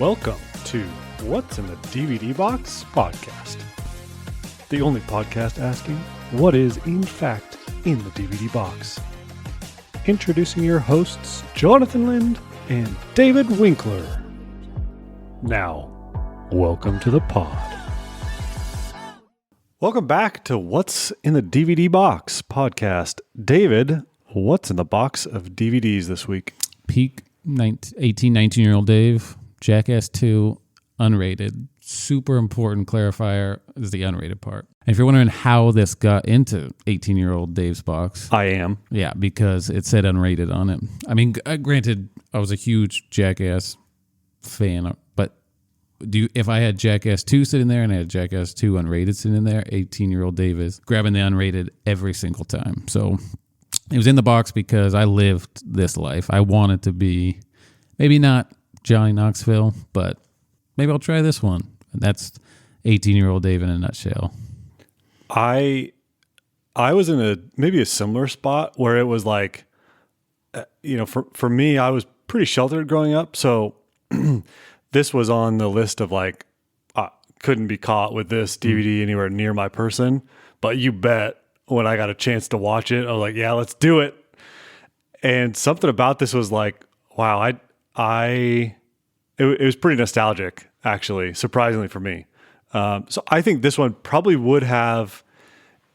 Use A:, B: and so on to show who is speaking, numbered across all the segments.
A: Welcome to What's in the DVD Box podcast. The only podcast asking what is in fact in the DVD box. Introducing your hosts, Jonathan Lind and David Winkler. Now, welcome to the pod. Welcome back to What's in the DVD Box podcast. David, what's in the box of DVDs this week?
B: Peak 18, 19-year-old Dave, Jackass 2, unrated. Super important clarifier is the unrated part. And if you're wondering how this got into 18-year-old Dave's box.
A: I am.
B: Yeah, because it said unrated on it. I mean, granted, I was a huge Jackass fan, but if I had Jackass 2 sitting there and I had Jackass 2 unrated sitting in there, 18-year-old Dave is grabbing the unrated every single time. So it was in the box because I lived this life. I wanted to be, maybe not Johnny Knoxville, but maybe I'll try this one. And that's 18-year-old Dave in a nutshell.
A: I was in maybe a similar spot where it was like, for me, I was pretty sheltered growing up. So this was on the list of like, couldn't be caught with this DVD anywhere near my person. But you bet when I got a chance to watch it, I was like, yeah, let's do it. And something about this was like, wow, it was pretty nostalgic, actually, surprisingly for me. So I think this one probably would have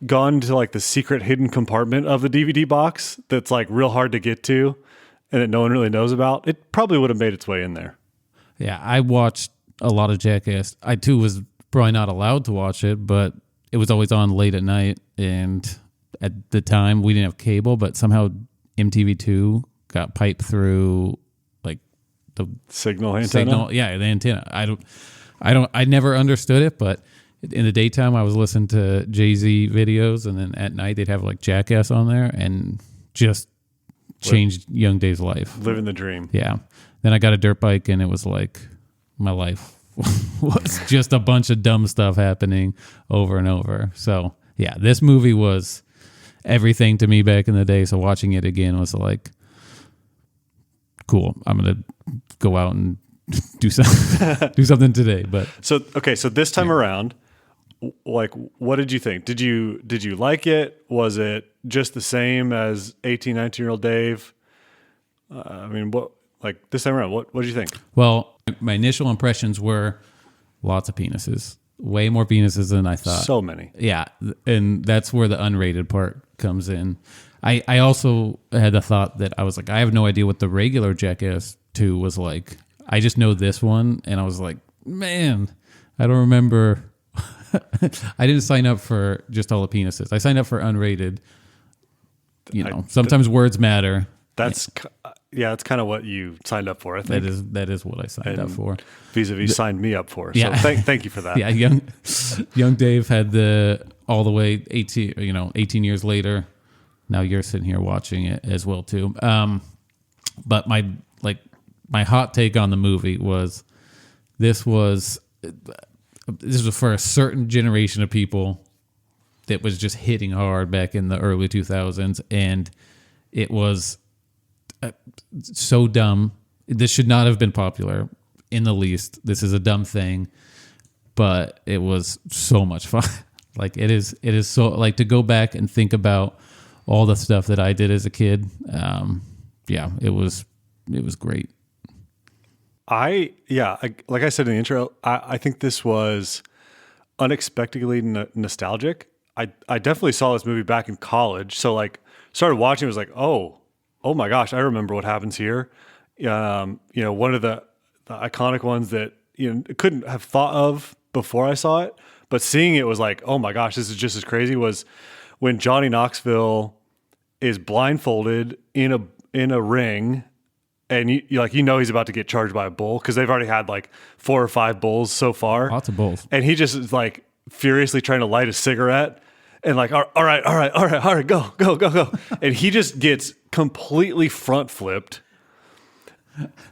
A: gone to like the secret hidden compartment of the DVD box that's like real hard to get to and that no one really knows about. It probably would have made its way in there.
B: Yeah, I watched a lot of Jackass. I too was probably not allowed to watch it, but it was always on late at night. And at the time we didn't have cable, but somehow MTV2 got piped through like the
A: signal antenna.
B: Yeah, the antenna. I never understood it, but in the daytime I was listening to Jay-Z videos, and then at night they'd have like Jackass on there, and just changed young Dave's life.
A: Living the dream.
B: Yeah. Then I got a dirt bike, and it was like my life was just a bunch of dumb stuff happening over and over. So yeah, this movie was everything to me back in the day. So watching it again was like, cool. I'm going to go out and do something today. But
A: so this time around, like, what did you think? Did you like it? Was it just the same as 18, 19-year-old Dave? Like this time around, what did you think?
B: Well, my initial impressions were lots of penises, way more penises than I thought.
A: So many.
B: Yeah. And that's where the unrated part comes in. I also had the thought that I was like, I have no idea what the regular Jackass 2 was like. I just know this one. And I was like, man, I don't remember. I didn't sign up for just all the penises. I signed up for unrated. Sometimes words matter.
A: That's kind of what you signed up for, I think.
B: That is what I signed up for.
A: Vis-a-vis signed me up for.
B: Yeah.
A: So thank you for that.
B: Yeah, young Dave had all the way 18 years later. Now you're sitting here watching it as well too. But my hot take on the movie was this was for a certain generation of people that was just hitting hard back in the early 2000s, and it was so dumb. This should not have been popular in the least. This is a dumb thing, but it was so much fun. Like it is so, like, to go back and think about all the stuff that I did as a kid. It was great.
A: Like I said in the intro, I think this was unexpectedly nostalgic. I definitely saw this movie back in college. So like started watching, it was like, oh my gosh, I remember what happens here. One of the iconic ones that couldn't have thought of before I saw it, but seeing it was like, oh my gosh, this is just as crazy, was when Johnny Knoxville is blindfolded in a ring, and he's about to get charged by a bull because they've already had like 4 or 5 bulls so far.
B: Lots of bulls.
A: And he just is like furiously trying to light a cigarette and like, all right, go. And he just gets completely front flipped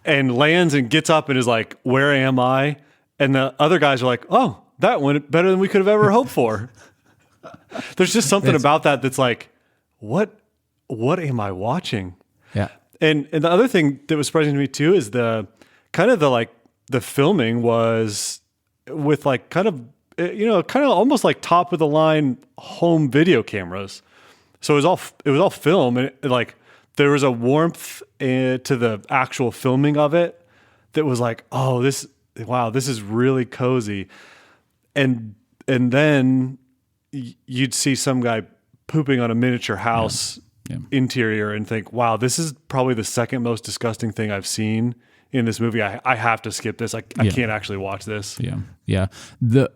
A: and lands and gets up and is like, where am I? And the other guys are like, oh, that went better than we could have ever hoped for. There's just something about that that's like, what am I watching?
B: Yeah.
A: And the other thing that was surprising to me too is the kind of the like the filming was with like kind of almost like top of the line home video cameras. So it was all film, and like there was a warmth to the actual filming of it that was like, oh, this is really cozy. And then you'd see some guy pooping on a miniature house interior and think, wow, this is probably the second most disgusting thing I've seen in this movie. I have to skip this. I can't actually watch this.
B: Yeah. The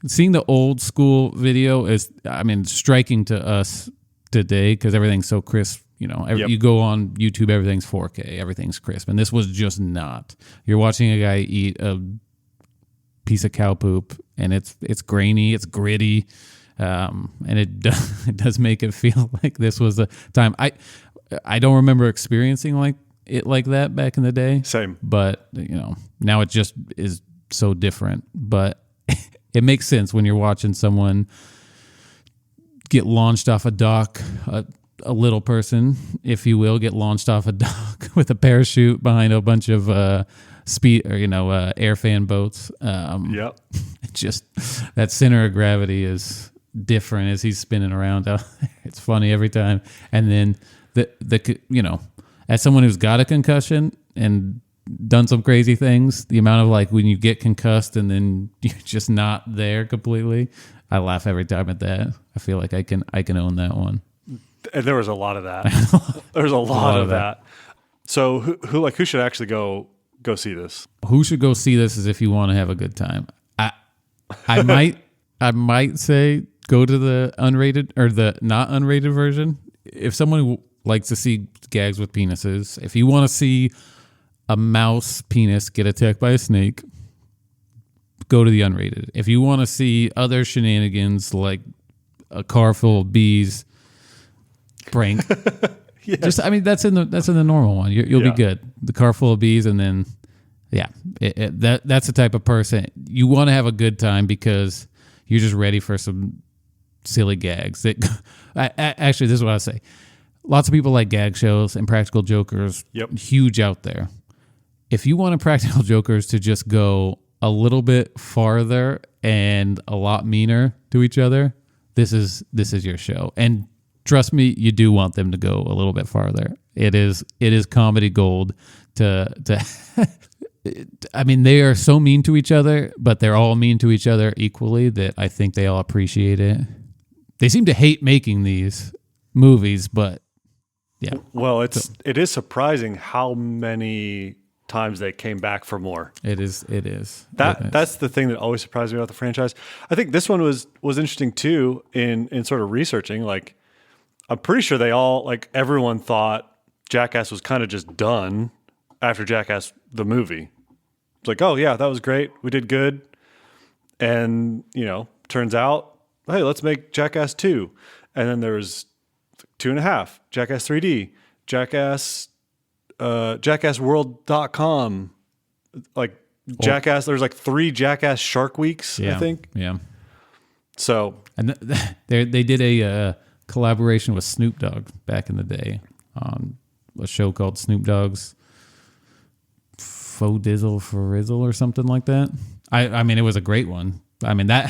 B: seeing the old school video is, I mean, striking to us today because everything's so crisp. You go on YouTube, everything's 4K, everything's crisp, and this was just not. You're watching a guy eat a piece of cow poop, and it's grainy, it's gritty, and it does make it feel like this was a time. I don't remember experiencing like that back in the day.
A: Same,
B: but now it just is so different. But it makes sense when you're watching someone get launched off a dock. A little person, if you will, get launched off a dock with a parachute behind a bunch of airfan boats. Just that center of gravity is different as he's spinning around. It's funny every time. And then as someone who's got a concussion and done some crazy things, the amount of like when you get concussed and then you're just not there completely, I laugh every time at that. I feel like I can own that one.
A: And there was a lot of that. There was a lot of that. So who should actually go see this?
B: Who should go see this is if you want to have a good time. I might say go to the unrated or the not unrated version. If someone likes to see gags with penises, if you want to see a mouse penis get attacked by a snake, go to the unrated. If you want to see other shenanigans like a car full of bees prank, that's in the normal one. You'll be good. The car full of bees, and then that's the type of person you want to have a good time because you're just ready for some silly gags. Actually, this is what I say. Lots of people like gag shows and practical jokers. Huge out there. If you want a practical jokers to just go a little bit farther and a lot meaner to each other, this is your show. And trust me, you do want them to go a little bit farther. It is comedy gold to I mean, they are so mean to each other, but they're all mean to each other equally that I think they all appreciate it. They seem to hate making these movies, but yeah.
A: Well, it is surprising how many times they came back for more.
B: It is.
A: That's the thing that always surprised me about the franchise. I think this one was interesting too in sort of researching. Like, I'm pretty sure everyone thought Jackass was kind of just done after Jackass the movie. It's like, oh yeah, that was great. We did good. And, turns out, hey, let's make Jackass 2. And then there's 2.5, Jackass 3D, JackassWorld.com. Jackass, there's 3 Jackass Shark Weeks, I think.
B: Yeah.
A: So.
B: And they did a collaboration with Snoop Dogg back in the day on a show called Snoop Dogg's Faux Dizzle for Rizzle or something like that. I mean, it was a great one. I mean, that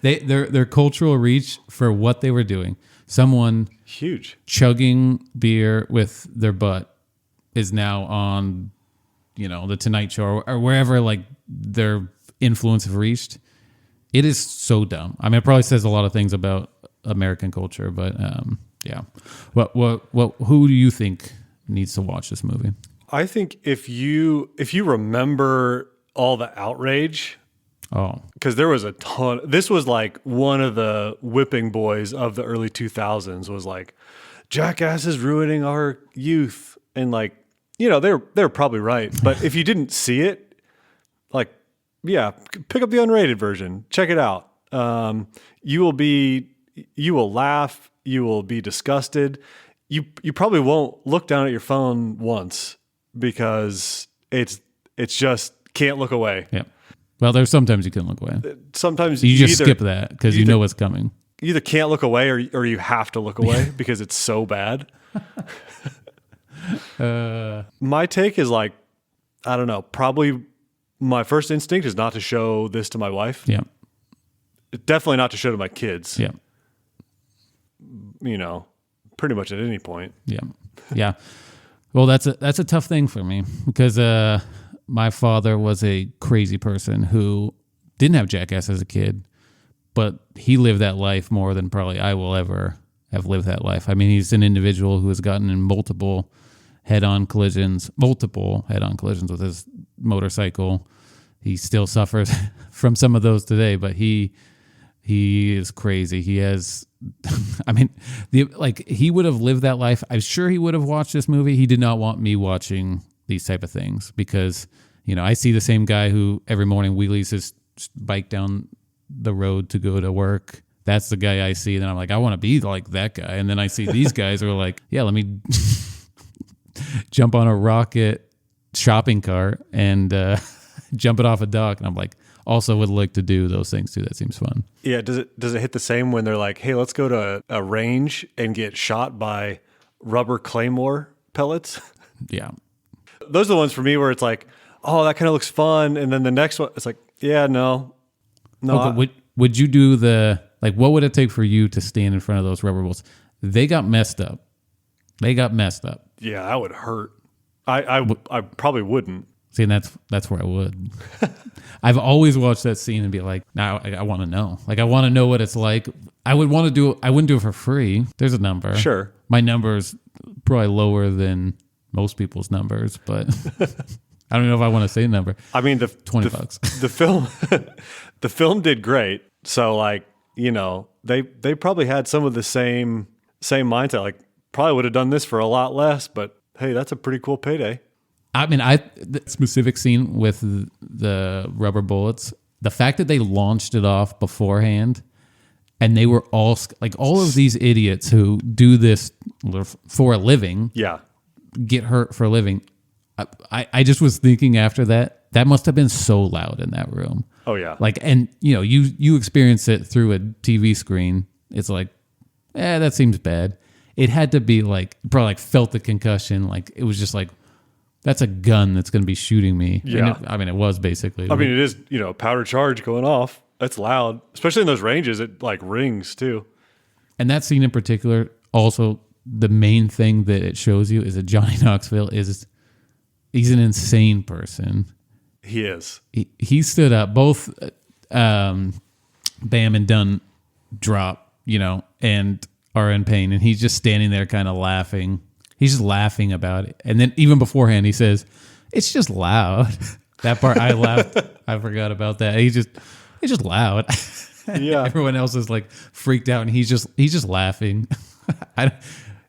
B: their cultural reach for what they were doing. Someone
A: huge
B: chugging beer with their butt is now on, the Tonight Show or wherever their influence have reached. It is so dumb. I mean, it probably says a lot of things about American culture, but yeah. Who do you think needs to watch this movie?
A: I think if you remember all the outrage, because there was a ton. This was one of the whipping boys of the early 2000s. Was Jackass is ruining our youth, and they're probably right. But if you didn't see it, pick up the unrated version. Check it out. You will laugh. You will be disgusted. You probably won't look down at your phone once because it's just can't look away.
B: Yeah. Well, there's sometimes you can look away.
A: Sometimes
B: you just skip that because you know what's coming.
A: You either can't look away or you have to look away because it's so bad. My take is I don't know, probably my first instinct is not to show this to my wife.
B: Yeah.
A: Definitely not to show to my kids.
B: Yeah.
A: You know, pretty much at any point.
B: Yeah. Yeah. Well, that's a tough thing for me because my father was a crazy person who didn't have Jackass as a kid, but he lived that life more than probably I will ever have lived that life. I mean, he's an individual who has gotten in multiple head-on collisions with his motorcycle. He still suffers from some of those today, but he is crazy. He has, I mean, he would have lived that life. I'm sure he would have watched this movie. He did not want me watching these type of things because, you know, I see the same guy who every morning wheelies his bike down the road to go to work. That's the guy I see. And then I'm like, I want to be like that guy. And then I see these guys who are like, yeah, let me jump on a rocket shopping cart and jump it off a dock. And I'm like, also would like to do those things too. That seems fun.
A: Yeah. Does it hit the same when they're like, hey, let's go to a range and get shot by rubber claymore pellets?
B: Yeah.
A: Those are the ones for me where it's like, oh, that kind of looks fun. And then the next one, it's like, yeah, no.
B: Okay, would you do what would it take for you to stand in front of those rubber bullets? They got messed up.
A: Yeah, that would hurt. I probably wouldn't.
B: See, and that's where I would. I've always watched that scene and be like, now I want to know. Like, I want to know what it's like. I wouldn't do it for free. There's a number.
A: Sure.
B: My number's probably lower than most people's numbers, but I don't know if I want to say the number.
A: I mean,
B: $20.
A: The film did great. So, like, you know, they probably had some of the same mindset. Like, probably would have done this for a lot less, but hey, that's a pretty cool payday.
B: I mean, the specific scene with the rubber bullets, the fact that they launched it off beforehand, and they were all of these idiots who do this for a living,
A: yeah,
B: get hurt for a living. I just was thinking after that must have been so loud in that room.
A: Oh yeah,
B: like, and you know, you experience it through a TV screen. It's like, that seems bad. It had to be like, probably like felt the concussion. Like, it was just like, that's a gun that's going to be shooting me.
A: Yeah.
B: And it was basically.
A: I mean, it is, you know, powder charge going off. That's loud, especially in those ranges. It like rings too.
B: And that scene in particular, also the main thing that it shows you is that Johnny Knoxville he's an insane person.
A: He is.
B: He stood up. Both Bam and Dunn drop, you know, and are in pain. And he's just standing there kind of laughing. He's just laughing about it. And then even beforehand, he says, it's just loud. That part, I laughed. I forgot about that. It's just loud.
A: Yeah.
B: Everyone else is like freaked out and he's just laughing.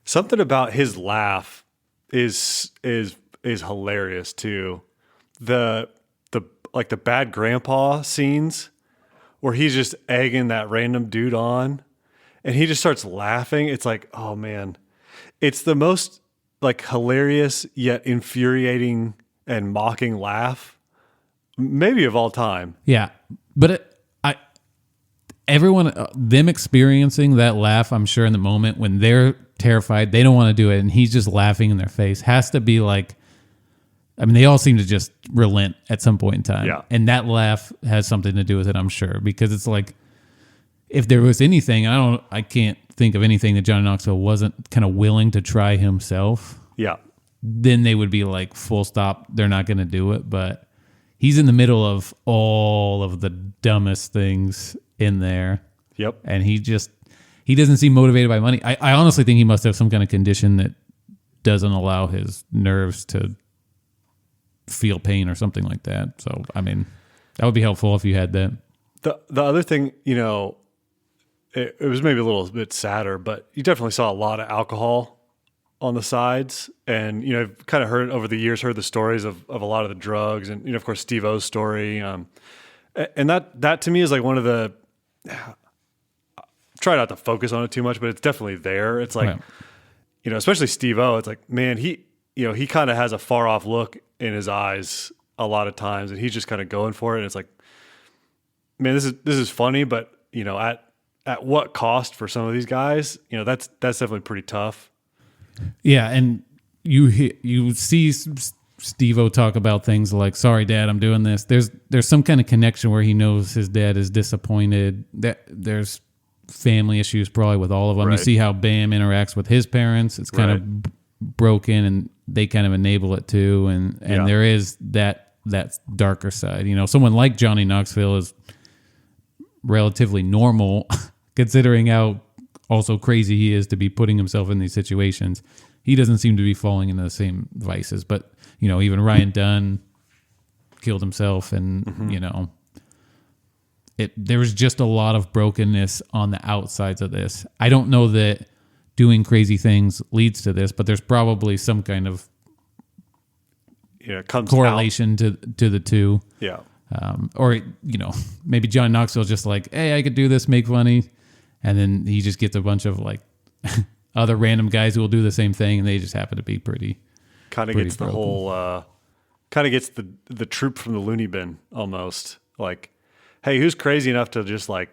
A: Something about his laugh is hilarious too. The bad grandpa scenes where he's just egging that random dude on and he just starts laughing. It's like, oh man, it's the most like hilarious yet infuriating and mocking laugh maybe of all time.
B: Yeah. But everyone, them experiencing that laugh, I'm sure in the moment when they're terrified, they don't want to do it. And he's just laughing in their face has to be like, I mean, they all seem to just relent at some point in time.
A: Yeah.
B: And that laugh has something to do with it, I'm sure, because it's like, if there was anything, I can't think of anything that Johnny Knoxville wasn't kind of willing to try himself.
A: Yeah.
B: Then they would be like, full stop, they're not going to do it. But he's in the middle of all of the dumbest things in there.
A: Yep.
B: And he doesn't seem motivated by money. I honestly think he must have some kind of condition that doesn't allow his nerves to feel pain or something like that. So, I mean, that would be helpful if you had that.
A: The other thing, you know, it was maybe a little bit sadder, but you definitely saw a lot of alcohol on the sides. And, you know, I've kind of heard over the years, heard the stories of a lot of the drugs and, you know, of course, Steve O's story. And that to me is like one of the, try not to focus on it too much, but it's definitely there. It's like, right. You know, especially Steve O, it's like, man, he kind of has a far off look in his eyes a lot of times and he's just kind of going for it. And it's like, man, this is funny, but you know, at what cost for some of these guys, you know, that's definitely pretty tough.
B: Yeah. And you see Steve-O talk about things like, sorry, Dad, I'm doing this. There's some kind of connection where he knows his dad is disappointed. That there's family issues probably with all of them.
A: Right.
B: You see how Bam interacts with his parents. It's kind of broken, and they kind of enable it too. And there is that darker side. You know, someone like Johnny Knoxville is relatively normal considering how also crazy he is to be putting himself in these situations. He doesn't seem to be falling into the same vices, but you know, even Ryan Dunn killed himself, and you know, there was just a lot of brokenness on the outsides of this. I don't know that doing crazy things leads to this, but there's probably some kind of correlation to the two.
A: Yeah.
B: Or, you know, maybe John Knoxville's just like, hey, I could do this, make money. And then he just gets a bunch of like other random guys who will do the same thing, and they just happen to be pretty.
A: Kind of gets broken. The whole, kind of gets the troop from the loony bin almost. Like, hey, who's crazy enough to just like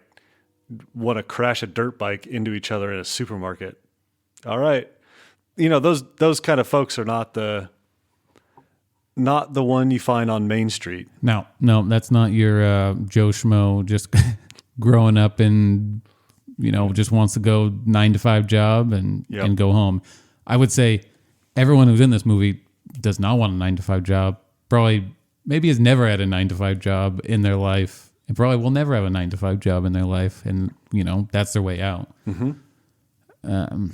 A: want to crash a dirt bike into each other in a supermarket? All right. You know, those kind of folks are not the one you find on Main Street. No,
B: that's not your Joe Schmo just growing up and, you know, just wants to go 9-to-5 job and go home. I would say everyone who's in this movie does not want a 9-to-5 job. Probably, maybe has never had a 9-to-5 job in their life, and probably will never have a 9-to-5 job in their life. And, you know, that's their way out. Mm-hmm.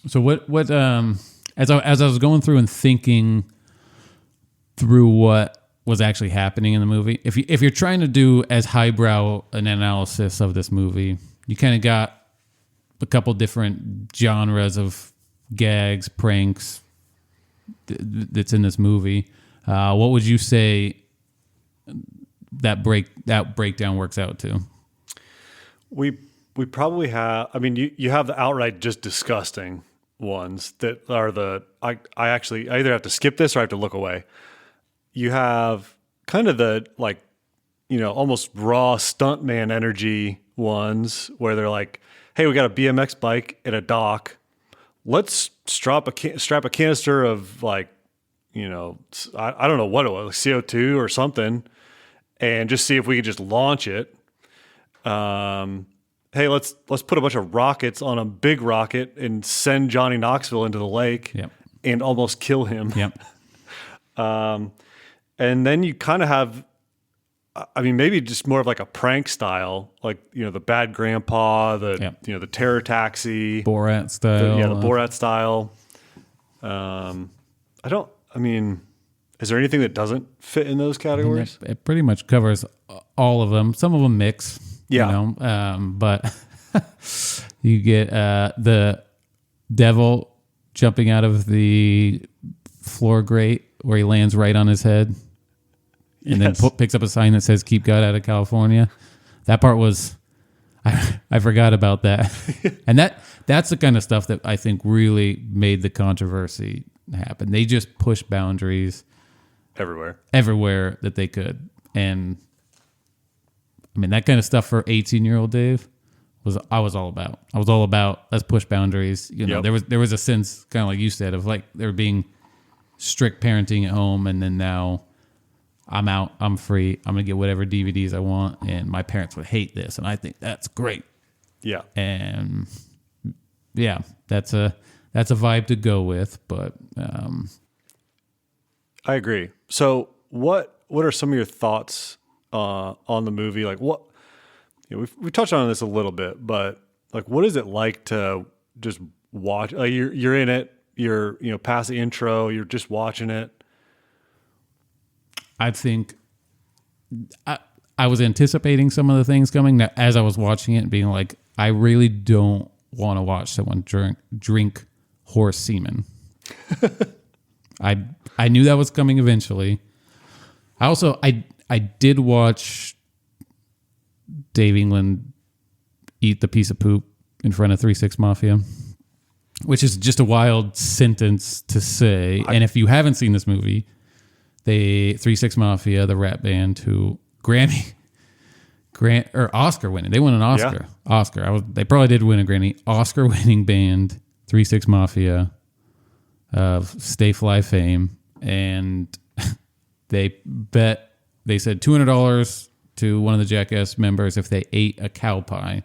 B: So what as I was going through and thinking through what was actually happening in the movie, if you're trying to do as highbrow an analysis of this movie, you kind of got a couple different genres of gags, pranks that's in this movie. What would you say that breakdown works out to?
A: We probably have. I mean, you have the outright just disgusting ones that are I either have to skip this or I have to look away. You have kind of the like, you know, almost raw stuntman energy ones where they're like, hey, we got a BMX bike at a dock. Let's strap a canister of like, you know, I don't know what it was, like CO2 or something, and just see if we could just launch it. Hey, let's put a bunch of rockets on a big rocket and send Johnny Knoxville into the lake and almost kill him. And then you kind of have, I mean, maybe just more of like a prank style, like, you know, the bad grandpa, you know, the terror taxi,
B: Borat style.
A: The Borat style. Is there anything that doesn't fit in those categories?
B: It pretty much covers all of them. Some of them mix. Yeah. You know, but you get the devil jumping out of the floor grate where he lands right on his head and then picks up a sign that says, "Keep God out of California." That part was, I forgot about that. And that's the kind of stuff that I think really made the controversy happen. They just pushed boundaries everywhere that they could. And I mean, that kind of stuff for 18-year-old Dave I was all about. Let's push boundaries. You know, there was a sense, kind of like you said, of like there being strict parenting at home, and then now I'm out, I'm free, I'm gonna get whatever DVDs I want, and my parents would hate this, and I think that's great. Yeah, and yeah, that's a vibe to go with. But
A: I agree. So what are some of your thoughts on the movie? Like what, you know, we touched on this a little bit, but like, what is it like to just watch? Like you're in it, you're, you know, past the intro, you're just watching it.
B: I think I was anticipating some of the things coming as I was watching it, being like, I really don't want to watch someone drink horse semen. I knew that was coming eventually. I did watch Dave England eat the piece of poop in front of 3-6 Mafia, which is just a wild sentence to say. And if you haven't seen this movie, 3-6 Mafia, the rap band who Oscar winning. They won an Oscar. Yeah. Oscar. They probably did win a Grammy. Oscar winning band, 3-6 Mafia of Stay Fly fame. and they said $200 to one of the Jackass members if they ate a cow pie,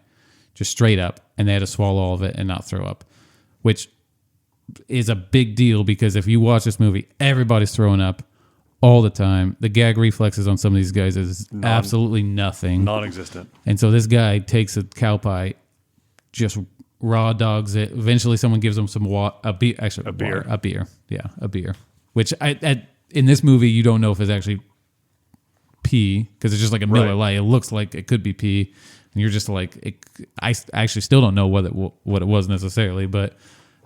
B: just straight up, and they had to swallow all of it and not throw up, which is a big deal because if you watch this movie, everybody's throwing up all the time. The gag reflexes on some of these guys is absolutely nothing.
A: Non-existent.
B: And so this guy takes a cow pie, just raw dogs it. Eventually someone gives him some a beer. Yeah, a beer. Which in this movie, you don't know if it's actually pee because it's just like a Miller Lite. It looks like it could be pee. And you're just like, I actually still don't know what it was necessarily, but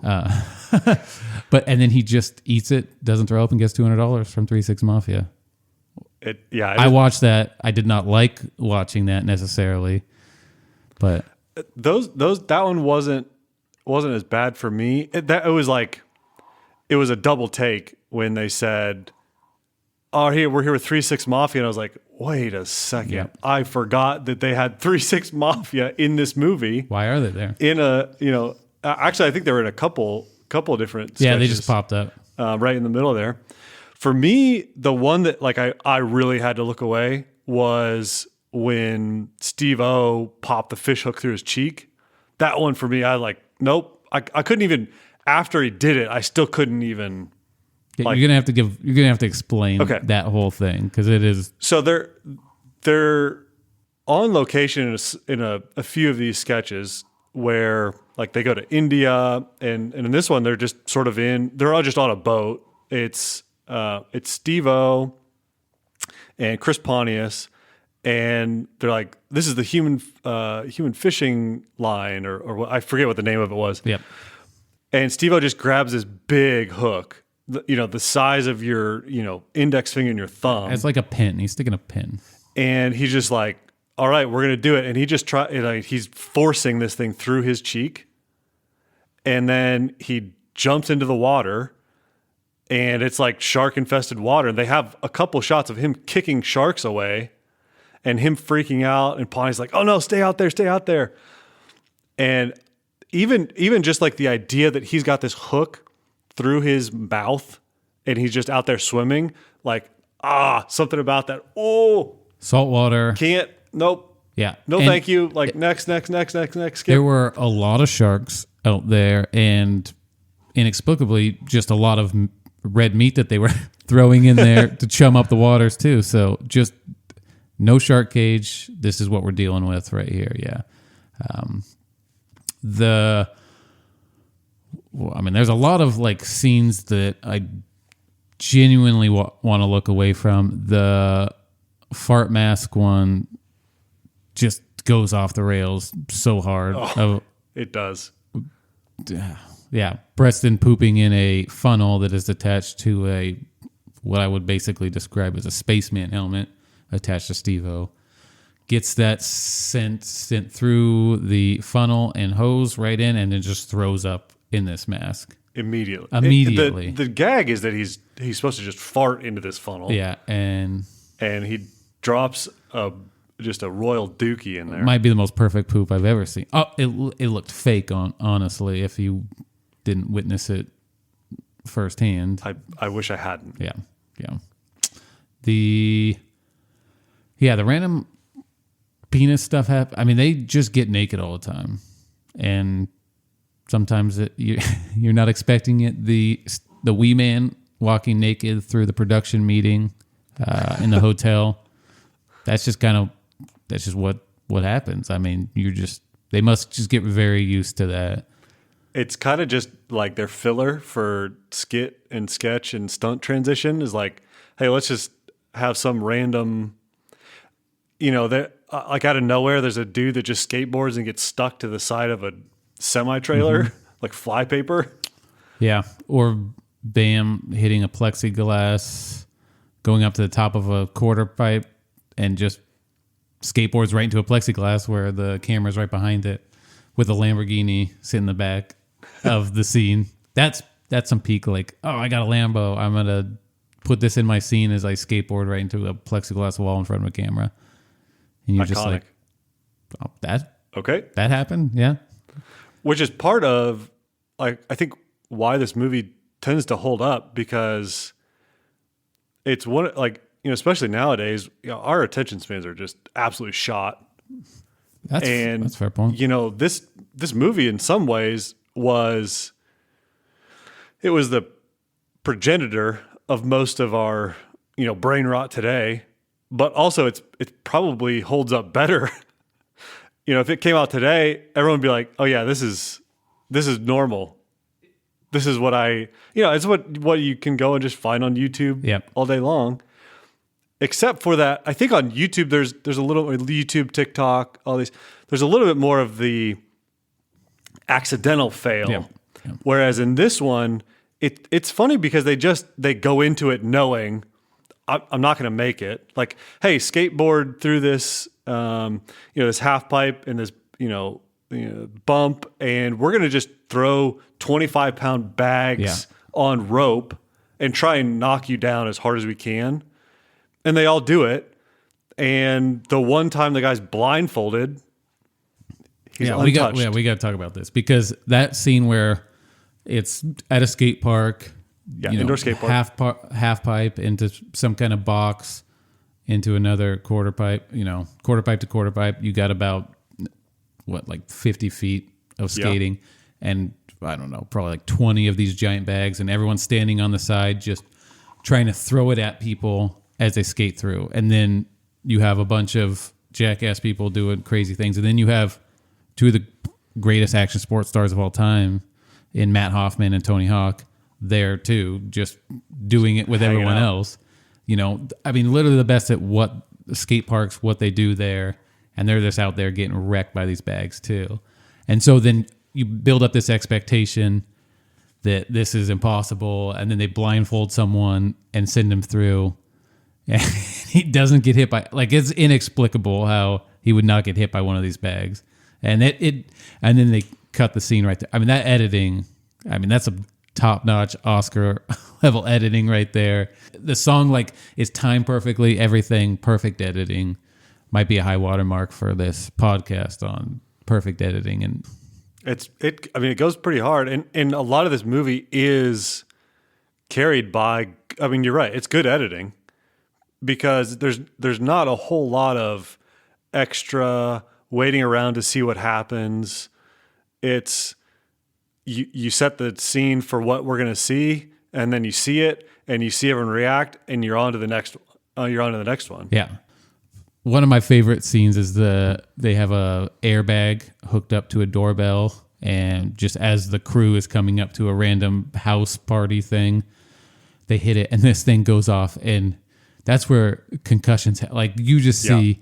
B: and then he just eats it, doesn't throw up, and gets $200 from 3 6 Mafia. I watched that. I did not like watching that necessarily, but that one wasn't as bad for me. It was a double take when they said, "Oh, we're here with 3 6 Mafia," and I was like, "Wait a second! Yep. I forgot that they had 3 6 Mafia in this movie. Why are they there?
A: Actually, I think they were in a couple of different sketches.
B: Yeah, they just popped up
A: right in the middle there. For me, the one that I really had to look away was when Steve-O popped the fish hook through his cheek. That one for me, nope. I couldn't even, after he did it, I still couldn't even.
B: You're gonna have to explain that whole thing because it is.
A: So they're on location in a few of these sketches where they go to India and in this one they're just sort of they're all just on a boat. It's Steve-O and Chris Pontius, and they're like, this is the human fishing line or what, I forget what the name of it was.
B: Yep.
A: And Steve-O just grabs this big hook, the size of your index finger and your thumb.
B: It's like a pin. He's sticking a pin,
A: and he's just like, all right, we're gonna do it. And he just he's forcing this thing through his cheek, and then he jumps into the water, and it's like shark infested water. And they have a couple shots of him kicking sharks away, and him freaking out. And Pawnee's like, "Oh no, stay out there, stay out there." And even just like the idea that he's got this hook through his mouth, and he's just out there swimming, something about that. Oh,
B: salt water.
A: Can't. Nope.
B: Yeah.
A: No, thank you. Next. Skip.
B: There were a lot of sharks out there, and inexplicably, just a lot of red meat that they were throwing in there to chum up the waters too. So just no shark cage. This is what we're dealing with right here. Yeah. There's a lot of scenes that I genuinely want to look away from. The fart mask one just goes off the rails so hard.
A: It does.
B: Yeah. Preston pooping in a funnel that is attached to what I would basically describe as a spaceman helmet attached to Steve-O. Gets that sent through the funnel and hose right in, and then just throws up in this mask.
A: Immediately. The gag is that he's supposed to just fart into this funnel.
B: Yeah, and
A: he drops just a royal dookie in there.
B: Might be the most perfect poop I've ever seen. Oh, it looked fake honestly, if you didn't witness it firsthand.
A: I wish I hadn't.
B: Yeah. The random penis stuff happen. They just get naked all the time, and sometimes you're not expecting it. The wee man walking naked through the production meeting in the hotel. That's just what happens. They must just get very used to that.
A: It's kind of just like their filler for skit and sketch and stunt transition is like, hey, let's just have some random, that out of nowhere, there's a dude that just skateboards and gets stuck to the side of a semi-trailer, like flypaper.
B: Yeah. Or Bam hitting a plexiglass, going up to the top of a quarter pipe and just skateboards right into a plexiglass where the camera's right behind it with a Lamborghini sitting in the back of the scene. That's some peak, I got a Lambo. I'm going to put this in my scene as I skateboard right into a plexiglass wall in front of a camera. And you're just like, oh, that happened? Yeah.
A: Which is part of, I think, why this movie tends to hold up, because it's one, like, especially nowadays, our attention spans are just absolutely shot.
B: That's a fair point.
A: This movie in some ways was the progenitor of most of our, brain rot today, but also it probably holds up better. If it came out today, everyone would be like, oh yeah, this is normal. This is what it's what you can go and just find on YouTube all day long. Except for that, I think on YouTube, there's a little YouTube, TikTok, all these, there's a little bit more of the accidental fail.
B: Yeah.
A: Whereas in this one, it's funny because they go into it knowing I'm not going to make it. Like, hey, skateboard through this, this half pipe and this, bump, and we're going to just throw 25-pound bags on rope and try and knock you down as hard as we can. And they all do it. And the one time the guy's blindfolded, he's untouched.
B: We got to talk about this because that scene where it's at a skate park,
A: indoor skate park,
B: half pipe into some kind of box, into another quarter pipe, quarter pipe to quarter pipe. You got about 50 feet of skating, and I don't know, probably like 20 of these giant bags, and everyone's standing on the side just trying to throw it at people as they skate through. And then you have a bunch of jackass people doing crazy things, and then you have two of the greatest action sports stars of all time in Matt Hoffman and Tony Hawk there too, just doing it with everyone else. Literally the best at what skate parks, what they do there, and they're just out there getting wrecked by these bags too. And so then you build up this expectation that this is impossible, and then they blindfold someone and send him through, and he doesn't get hit by, it's inexplicable how he would not get hit by one of these bags. And and then they cut the scene right there. That editing, that's a top-notch Oscar level editing right there. The song is timed perfectly, everything, perfect editing. Might be a high watermark for this podcast on perfect editing. And
A: it goes pretty hard. And a lot of this movie is carried by, you're right, it's good editing because there's not a whole lot of extra waiting around to see what happens. It's you set the scene for what we're going to see, and then you see it, and you see everyone react, and you're on to the next. You're on to the next one.
B: Yeah. One of my favorite scenes is they have a airbag hooked up to a doorbell, and just as the crew is coming up to a random house party thing, they hit it, and this thing goes off, and that's where concussions. You just see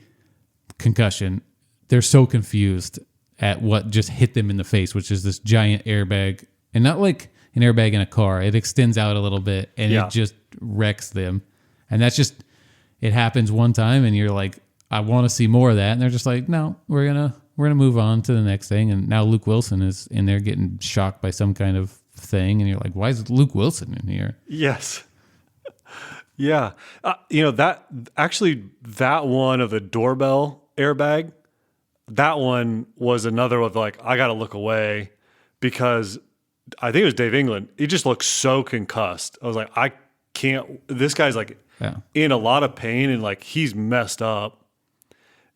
B: concussion. They're so confused at what just hit them in the face, which is this giant airbag, and not like an airbag in a car. It extends out a little bit, and it just wrecks them. And that's just, it happens one time, and you're like, I want to see more of that. And they're just like, no, we're gonna move on to the next thing. And now Luke Wilson is in there getting shocked by some kind of thing, and you're like, why is Luke Wilson in here?
A: Yes. Yeah. That one of the doorbell airbag, that one was another of I got to look away because I think it was Dave England. He just looked so concussed. I was like, I can't, this guy's in a lot of pain and he's messed up.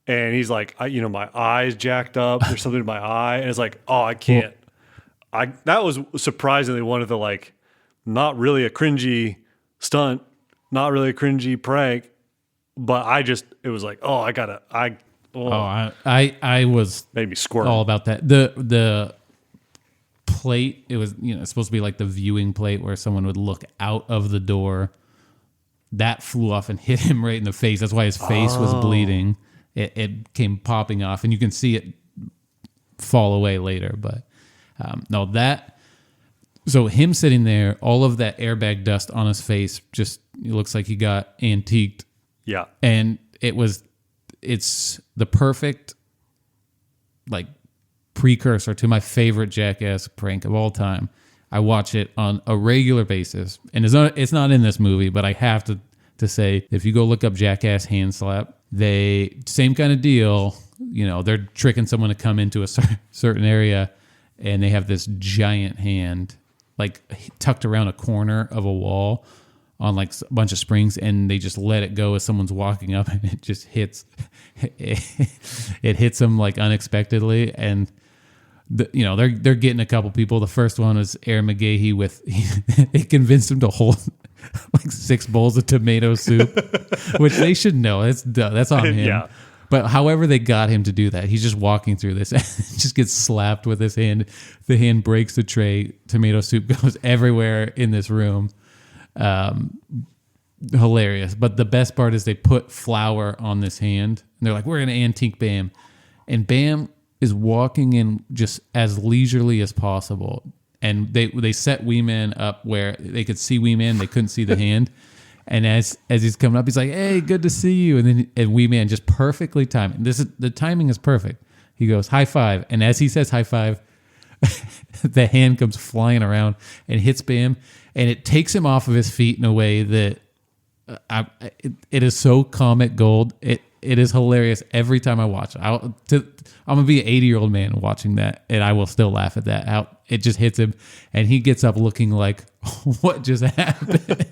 A: And he's like, my eye's jacked up. There's something in my eye. And it's like, oh, I can't. That was surprisingly one of the not really a cringy stunt, not really a cringy prank, but it was like, oh,
B: I was
A: made me squirt.
B: All about that. The plate, it was it's supposed to be like the viewing plate where someone would look out of the door. That flew off and hit him right in the face. That's why his face was bleeding. It came popping off, and you can see it fall away later. But so him sitting there, all of that airbag dust on his face, it looks like he got antiqued.
A: Yeah,
B: and it's the perfect precursor to my favorite Jackass prank of all time. I watch it on a regular basis, and it's not in this movie, but I have to say, if you go look up Jackass hand slap, same kind of deal. They're tricking someone to come into a certain area, and they have this giant hand tucked around a corner of a wall on like a bunch of springs, and they just let it go as someone's walking up, and it just hits. It hits them like unexpectedly, and they're getting a couple people. The first one was Aaron McGahee with it convinced him to hold like 6 bowls of tomato soup, which they should know. That's on him.
A: Yeah.
B: But however they got him to do that, he's just walking through this and just gets slapped with his hand. The hand breaks the tray. Tomato soup goes everywhere in this room. Hilarious. But the best part is they put flour on this hand. And they're like, we're going to antique Bam. And Bam is walking in just as leisurely as possible. And they set Wee Man up where they could see Wee Man. They couldn't see the hand. And as he's coming up, he's like, "Hey, good to see you." And Wee Man just perfectly timed. The timing is perfect. He goes, "High five." And as he says high five, the hand comes flying around and hits Bam, and it takes him off of his feet in a way that it is so comic gold. It is hilarious every time I watch it. I'm gonna be an 80-year-old man watching that, and I will still laugh at that. How it just hits him, and he gets up looking like, "What just happened?"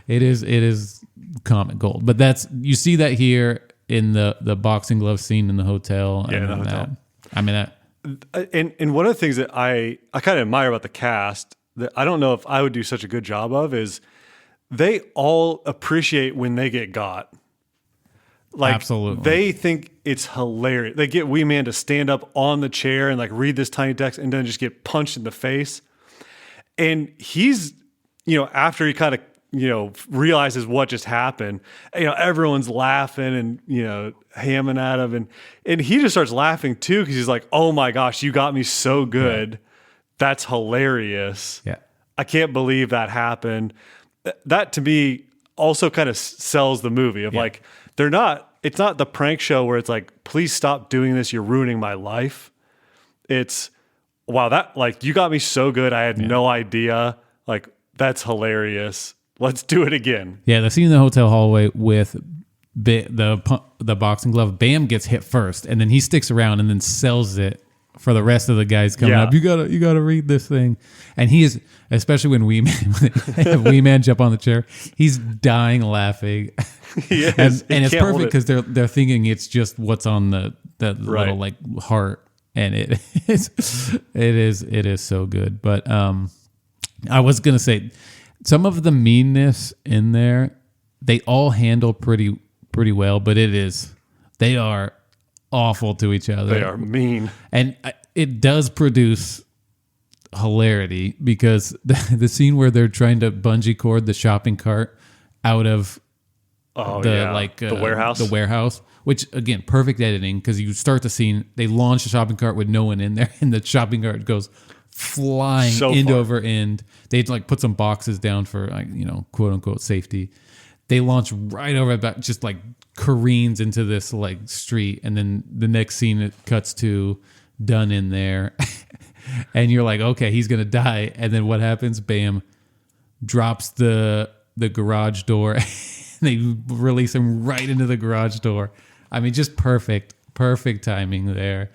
B: It is comic gold. But you see that here in the boxing glove scene in the hotel.
A: Yeah, in the hotel.
B: And
A: one of the things that I kind of admire about the cast that I don't know if I would do such a good job of is they all appreciate when they get got. Like,
B: absolutely.
A: They think it's hilarious. They get Wee Man to stand up on the chair and like read this tiny text and then just get punched in the face. And he's, after he kind of, realizes what just happened, everyone's laughing and, hamming at him. And he just starts laughing too because he's like, "Oh my gosh, you got me so good. Yeah. That's hilarious.
B: Yeah.
A: I can't believe that happened." That to me also kind of sells the movie of like, it's not the prank show where it's like, "Please stop doing this. You're ruining my life." It's, "Wow, that like you got me so good. I had no idea. Like, that's hilarious. Let's do it again."
B: Yeah, the scene in the hotel hallway with the boxing glove. Bam gets hit first, and then he sticks around and then sells it for the rest of the guys coming up. You gotta read this thing, and he is, especially when Wee Man jump on the chair, he's dying laughing. and it's perfect because they're thinking it's just what's on the little like heart, and it is so good. But I was gonna say some of the meanness in there, they all handle pretty well, but they are awful to each other.
A: They are mean.
B: And it does produce hilarity because the scene where they're trying to bungee cord the shopping cart out of the warehouse. The warehouse, which again, perfect editing because you start the scene, they launch the shopping cart with no one in there, and the shopping cart goes flying end over end. They'd like put some boxes down for like, quote unquote safety. They launch right over about just like careens into this like street, and then the next scene it cuts to Dunn in there, and you're like, okay, he's gonna die. And then what happens? Bam, drops the garage door. They release him right into the garage door. I mean, just perfect timing there.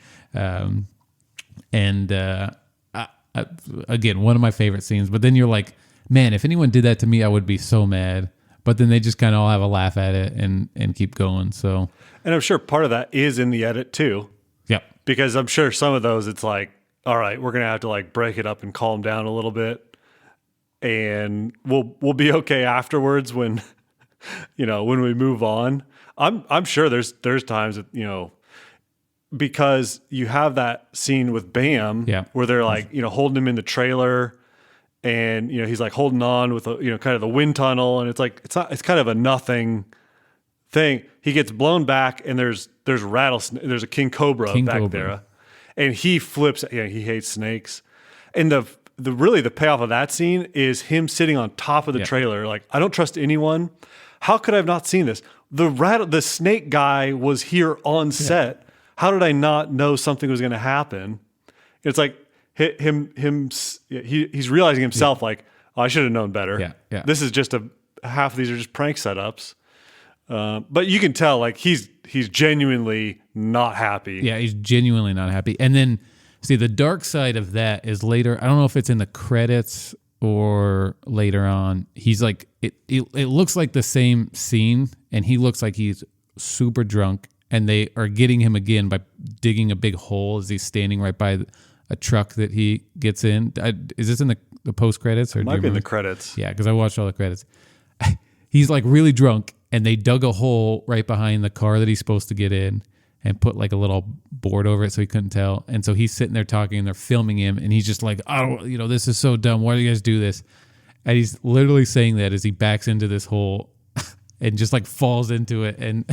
B: Again, one of my favorite scenes. But then you're like, man, if anyone did that to me, I would be so mad. But then they just kind of all have a laugh at it and keep going. So,
A: and I'm sure part of that is in the edit too.
B: Yeah,
A: because I'm sure some of those it's like, all right, we're gonna have to like break it up and calm down a little bit, and we'll be okay afterwards when when we move on. I'm sure there's times that because you have that scene with Bam where they're like holding him in the trailer. And he's like holding on with kind of the wind tunnel, and it's kind of a nothing thing. He gets blown back, and there's rattlesnake, there's a king cobra back there, and he flips. He hates snakes, and the payoff of that scene is him sitting on top of the trailer. Like, I don't trust anyone. How could I have not seen this? The snake guy was here on set. How did I not know something was going to happen? It's like. He's realizing himself like, "Oh, I should have known better. Yeah. This is just half of these are just prank setups." But you can tell like he's genuinely not happy.
B: Yeah, he's genuinely not happy. And then see the dark side of that is later. I don't know if it's in the credits or later on, he's like, it looks like the same scene, and he looks like he's super drunk, and they are getting him again by digging a big hole as he's standing right by a truck that he gets in. Is this in the post credits? Or
A: It might be in the credits.
B: Yeah, because I watched all the credits. He's like really drunk, and they dug a hole right behind the car that he's supposed to get in and put like a little board over it so he couldn't tell. And so he's sitting there talking, and they're filming him, and he's just like, this is so dumb. Why do you guys do this? And he's literally saying that as he backs into this hole and just like falls into it and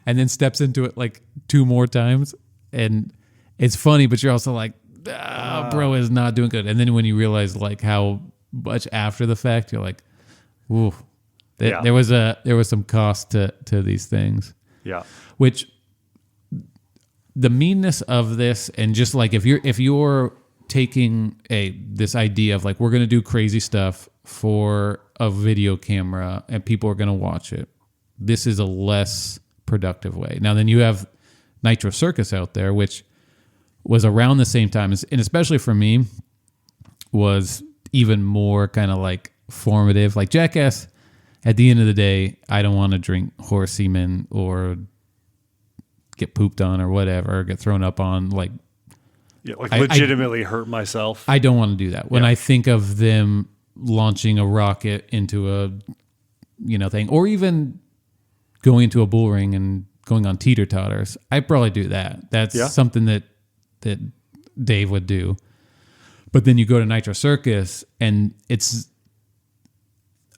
B: then steps into it like 2 more times. And it's funny, but you're also like, bro is not doing good. And then when you realize like how much after the fact, you're like, ooh, there was some cost to these things.
A: Yeah.
B: Which the meanness of this, and just like if you're taking this idea of like, we're going to do crazy stuff for a video camera and people are going to watch it, this is a less productive way. Now then you have Nitro Circus out there, which was around the same time, and especially for me was even more kind of like formative. Like Jackass, at the end of the day, I don't want to drink horse semen or get pooped on or whatever, get thrown up on. Like,
A: yeah, like legitimately hurt myself.
B: I don't want to do that. When I think of them launching a rocket into a thing, or even going into a bull ring and going on teeter-totters, I'd probably do that. That's something that Dave would do. But then you go to Nitro Circus, and it's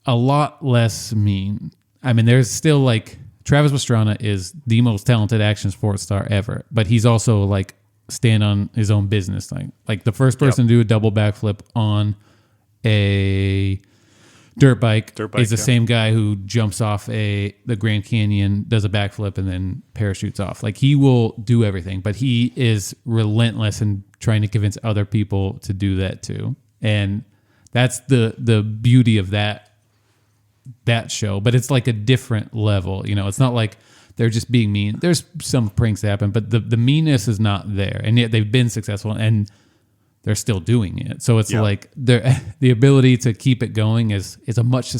B: a lot less mean. I mean, there's still like, Travis Pastrana is the most talented action sports star ever, but he's also like stand on his own business. Like the first person to do a double backflip on a dirt bike is the same guy who jumps off the Grand Canyon, does a backflip, and then parachutes off. Like, he will do everything, but he is relentless in trying to convince other people to do that too. And that's the beauty of that show. But it's like a different level. It's not like they're just being mean. There's some pranks that happen, but the meanness is not there. And yet they've been successful, and they're still doing it. So it's like the ability to keep it going is a much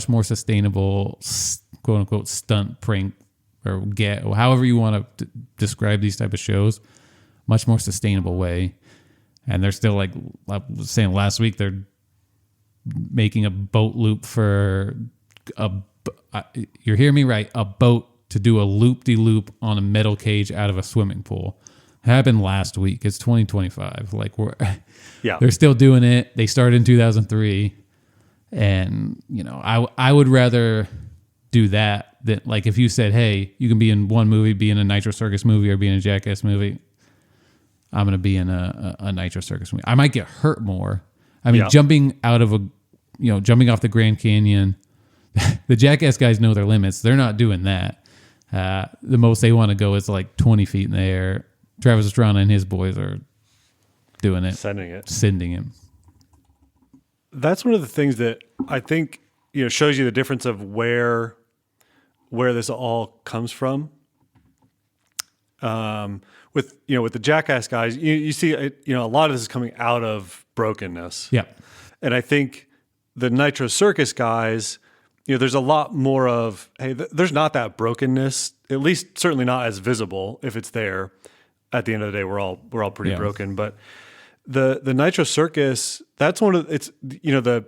B: more sustainable, quote unquote, stunt prank or however you want to describe these type of shows, much more sustainable way. And they're still, like I was saying last week, they're making a boat loop for you're hearing me right, a boat to do a loop-de-loop on a metal cage out of a swimming pool. Happened last week. It's 2025. Like, they're still doing it. They started in 2003, and I would rather do that than, like, if you said, hey, you can be in one movie, be in a Nitro Circus movie, or be in a Jackass movie, I'm going to be in a Nitro Circus movie. I might get hurt more. I mean, jumping off the Grand Canyon, the Jackass guys know their limits. They're not doing that. The most they want to go is like 20 feet in the air. Travis Pastrana and his boys are doing it. Sending him.
A: That's one of the things that I think, shows you the difference of where this all comes from. With the Jackass guys, you see, a lot of this is coming out of brokenness.
B: Yeah.
A: And I think the Nitro Circus guys, there's a lot more of, hey, there's not that brokenness, at least certainly not as visible if it's there. At the end of the day, we're all pretty broken. But the Nitro Circus, that's one of it's the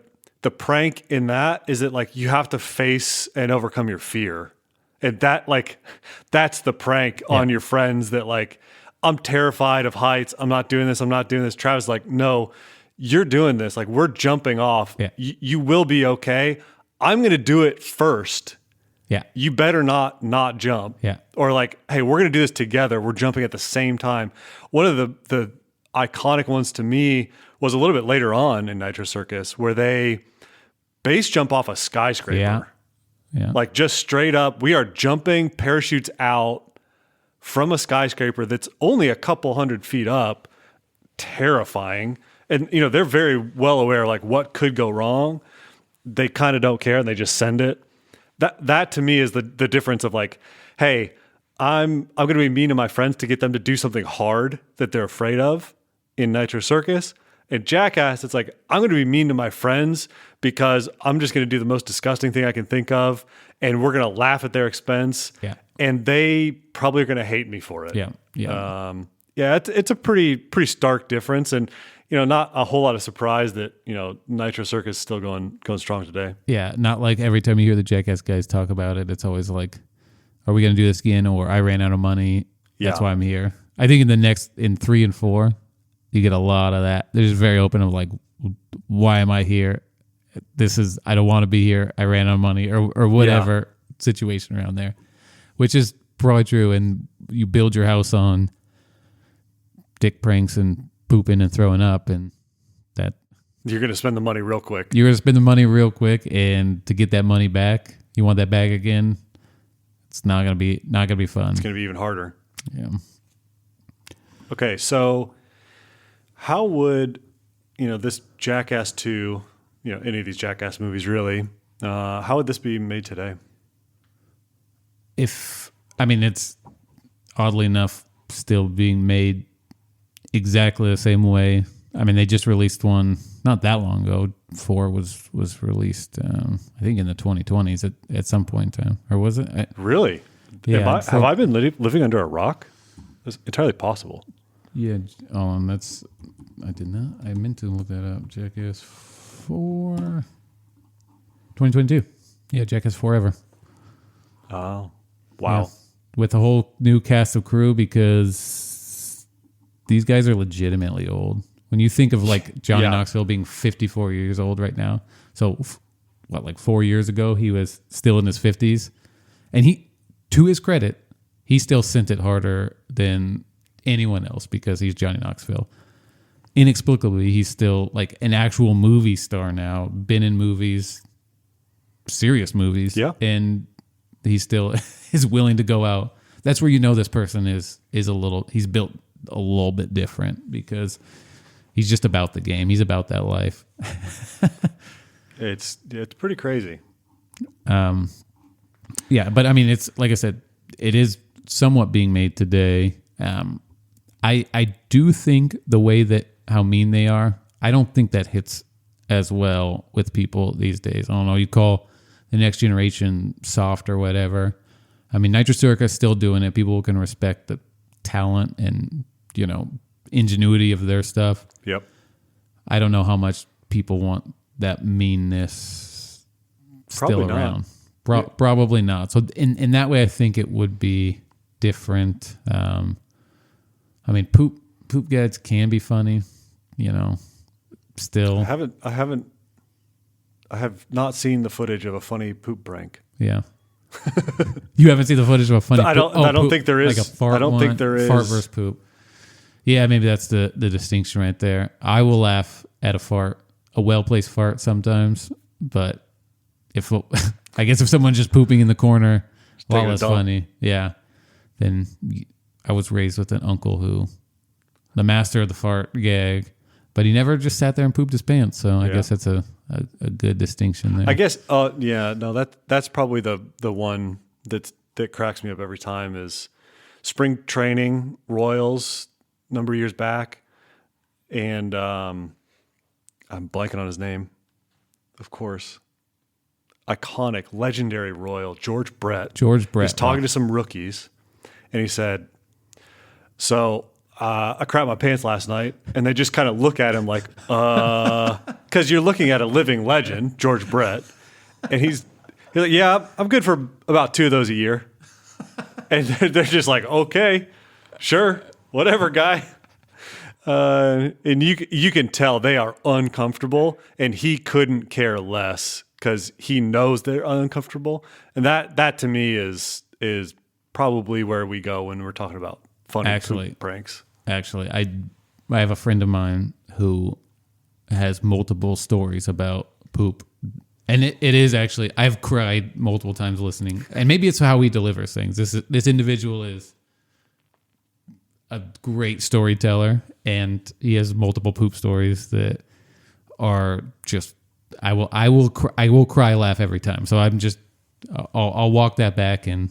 A: prank in that is that, like, you have to face and overcome your fear. And that's the prank on your friends that, like, I'm terrified of heights. I'm not doing this. Travis is like, no, you're doing this. Like, we're jumping off. Yeah. You will be okay. I'm going to do it first. Yeah. You better not jump. Yeah. Or like, hey, we're going to do this together. We're jumping at the same time. One of the iconic ones to me was a little bit later on in Nitro Circus where they base jump off a skyscraper.
B: Yeah. Yeah.
A: Like, just straight up, we are jumping parachutes out from a skyscraper that's only a couple 100 feet up. Terrifying. And, they're very well aware, like, what could go wrong. They kind of don't care, and they just send it. That to me is the difference of, like, hey, I'm going to be mean to my friends to get them to do something hard that they're afraid of in Nitro Circus. In Jackass, it's like, I'm going to be mean to my friends because I'm just going to do the most disgusting thing I can think of, and we're going to laugh at their expense.
B: Yeah.
A: And they probably are going to hate me for it.
B: Yeah. Yeah.
A: It's a pretty stark difference, and not a whole lot of surprise that Nitro Circus is still going strong today.
B: Yeah, not like every time you hear the Jackass guys talk about it, it's always like, are we going to do this again? Or I ran out of money. That's why I'm here. I think in 3 and 4, you get a lot of that. They're just very open of like, why am I here? I don't want to be here. I ran out of money or whatever situation around there, which is probably true. And you build your house on dick pranks and pooping and throwing up, and that
A: you're going to spend the money real quick.
B: You're going to spend the money real quick, and to get that money back, you want that back again. It's not going to be fun.
A: It's going to be even harder.
B: Yeah.
A: Okay, so how would this Jackass 2, any of these Jackass movies really, how would this be made today?
B: It's oddly enough still being made exactly the same way. I mean, they just released one not that long ago. 4 was released, I think, in the 2020s at some point in time. Or was it?
A: Really?
B: Yeah.
A: Have I been living under a rock? It's entirely possible.
B: Yeah. I did not. I meant to look that up. Jackass 4. 2022. Yeah, Jackass Forever.
A: Oh, wow.
B: Yeah. With a whole new cast of crew, because these guys are legitimately old. When you think of like Johnny Knoxville being 54 years old right now. So like 4 years ago, he was still in his 50s. And he, to his credit, he still sent it harder than anyone else because he's Johnny Knoxville. Inexplicably, he's still like an actual movie star now, been in movies, serious movies.
A: Yeah.
B: And he still is willing to go out. That's where this person is he's built a little bit different because he's just about the game. He's about that life.
A: It's pretty crazy.
B: Yeah, but I mean, it's like I said, it is somewhat being made today. I do think the way that how mean they are, I don't think that hits as well with people these days. I don't know. You call the next generation soft or whatever. I mean, Nitro Circus still doing it. People can respect the talent and ingenuity of their stuff.
A: Yep.
B: I don't know how much people want that meanness still around. Probably not. So in that way, I think it would be different. I mean, poop guys can be funny, still.
A: I have not seen the footage of a funny poop prank.
B: Yeah. You haven't seen the footage of a funny
A: I don't think there is.
B: Like a fart
A: I don't think there is.
B: Fart versus poop. Yeah, maybe that's the distinction right there. I will laugh at a fart, a well-placed fart sometimes, but I guess if someone's just pooping in the corner, a lot less funny. Yeah. Then I was raised with an uncle who, the master of the fart gag, but he never just sat there and pooped his pants. So I guess that's a good distinction there.
A: I guess, that's probably the one that cracks me up every time is spring training Royals number of years back. And I'm blanking on his name, of course. Iconic, legendary Royal, George Brett. He's talking to some rookies, and he said, so I crapped my pants last night, and they just kind of look at him like, because you're looking at a living legend, George Brett, and he's like, yeah, I'm good for about 2 of those a year. And they're just like, okay, sure, whatever, guy. And you can tell they are uncomfortable, and he couldn't care less because he knows they're uncomfortable. And that to me is probably where we go when we're talking about funny poop pranks.
B: Actually, I have a friend of mine who has multiple stories about poop. And it is actually, I've cried multiple times listening. And maybe it's how he delivers things. This individual is a great storyteller, and he has multiple poop stories that are just, I will cry laugh every time. So I'll walk that back, and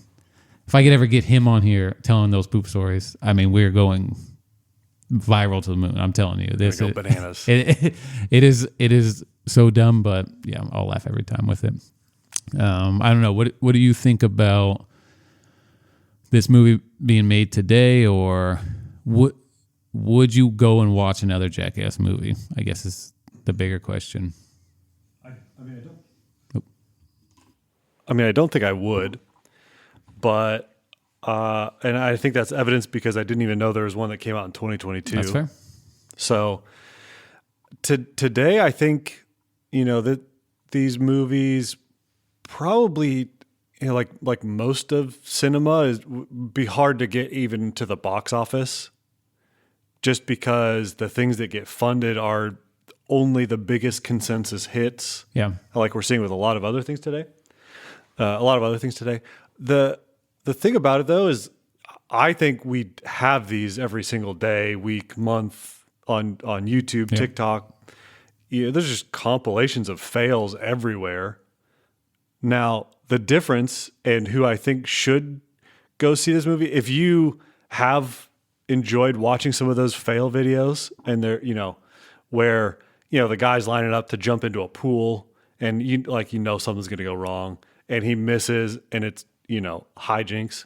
B: if I could ever get him on here telling those poop stories, I mean, we're going viral to the moon. I'm telling you, this
A: Go bananas.
B: It is so dumb, but yeah, I'll laugh every time with it. I don't know. What do you think about this movie being made today, or would you go and watch another Jackass movie? I guess is the bigger question.
A: I don't think I would, but and I think that's evidence because I didn't even know there was one that came out in 2022.
B: That's fair.
A: So today, I think that these movies probably like most of cinema be hard to get even to the box office, just because the things that get funded are only the biggest consensus hits.
B: Yeah,
A: like we're seeing with a lot of other things today. The thing about it though is I think we have these every single day, week, month on YouTube,
B: yeah.
A: TikTok. There's just compilations of fails everywhere. Now, the difference and who I think should go see this movie, if you have enjoyed watching some of those fail videos and they're, where, the guy's lining up to jump into a pool and something's going to go wrong and he misses and it's, hijinks.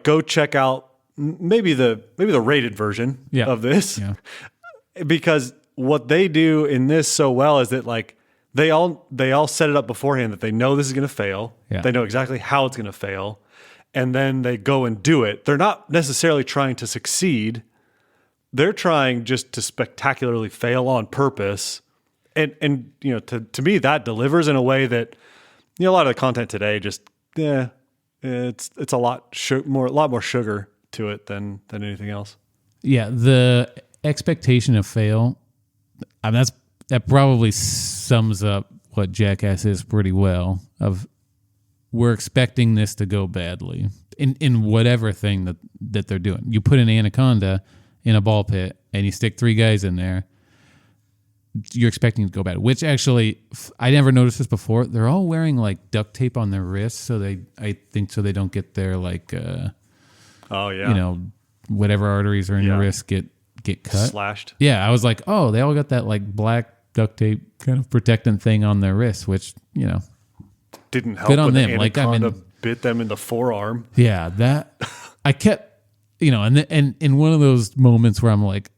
A: Go check out maybe the rated version of this, because what they do in this so well is that they all set it up beforehand that they know this is going to fail.
B: Yeah.
A: They know exactly how it's going to fail, and then they go and do it. They're not necessarily trying to succeed. They're trying just to spectacularly fail on purpose. And to me that delivers in a way that a lot of the content today just it's a lot more sugar to it than anything else.
B: Yeah, the expectation of fail, that probably sums up what Jackass is pretty well. We're expecting this to go badly in whatever thing that they're doing. You put an anaconda in a ball pit and you stick 3 guys in there, you're expecting it to go bad, which actually I never noticed this before. They're all wearing duct tape on their wrists, so they don't get their whatever arteries are in your wrist get cut,
A: slashed.
B: Yeah, I was like, oh, they all got that black duct tape kind of protecting thing on their wrists, which
A: didn't help.
B: Good on
A: when
B: them.
A: The anaconda bit them in the forearm.
B: Yeah, that I kept, and in one of those moments where I'm like,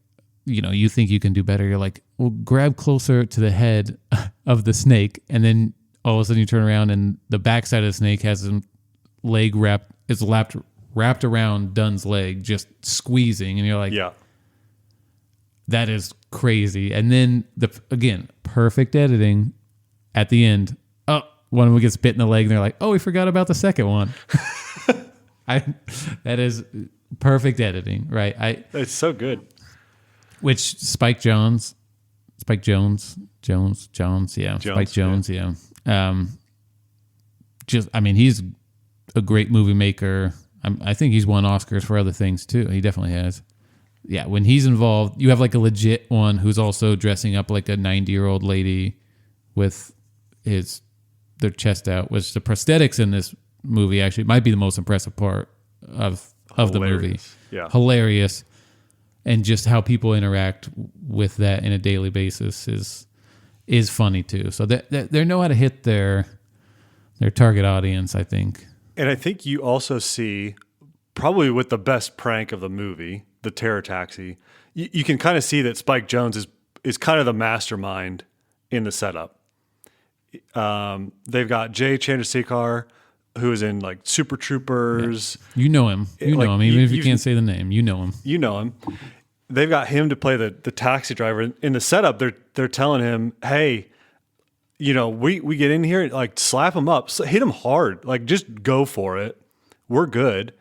B: you think you can do better. You're like, well, grab closer to the head of the snake, and then all of a sudden you turn around and the backside of the snake has a leg wrapped around Dunn's leg, just squeezing, and you're like,
A: yeah,
B: that is crazy. And then again, perfect editing at the end. Oh, one of them gets bit in the leg, and they're like, oh, we forgot about the second one. That is perfect editing, right?
A: It's so good.
B: Which Spike Jonze, yeah. He's a great movie maker. I think he's won Oscars for other things too. He definitely has. Yeah, when he's involved, you have a legit one who's also dressing up like a 90-year-old lady with their chest out, which the prosthetics in this movie actually might be the most impressive part of the movie.
A: Yeah.
B: Hilarious. And just how people interact with that in a daily basis is funny too. So they know how to hit their target audience, I think.
A: And I think you also see, probably with the best prank of the movie, the terror taxi, you can kind of see that Spike Jonze is kind of the mastermind in the setup. They've got Jay Chandrasekhar, who is in Super Troopers.
B: Yeah. You know him. Even if you can't say the name, you know him.
A: You know him. They've got him to play the taxi driver. In the setup, they're telling him, hey, we get in here, slap him up, hit him hard, just go for it. We're good.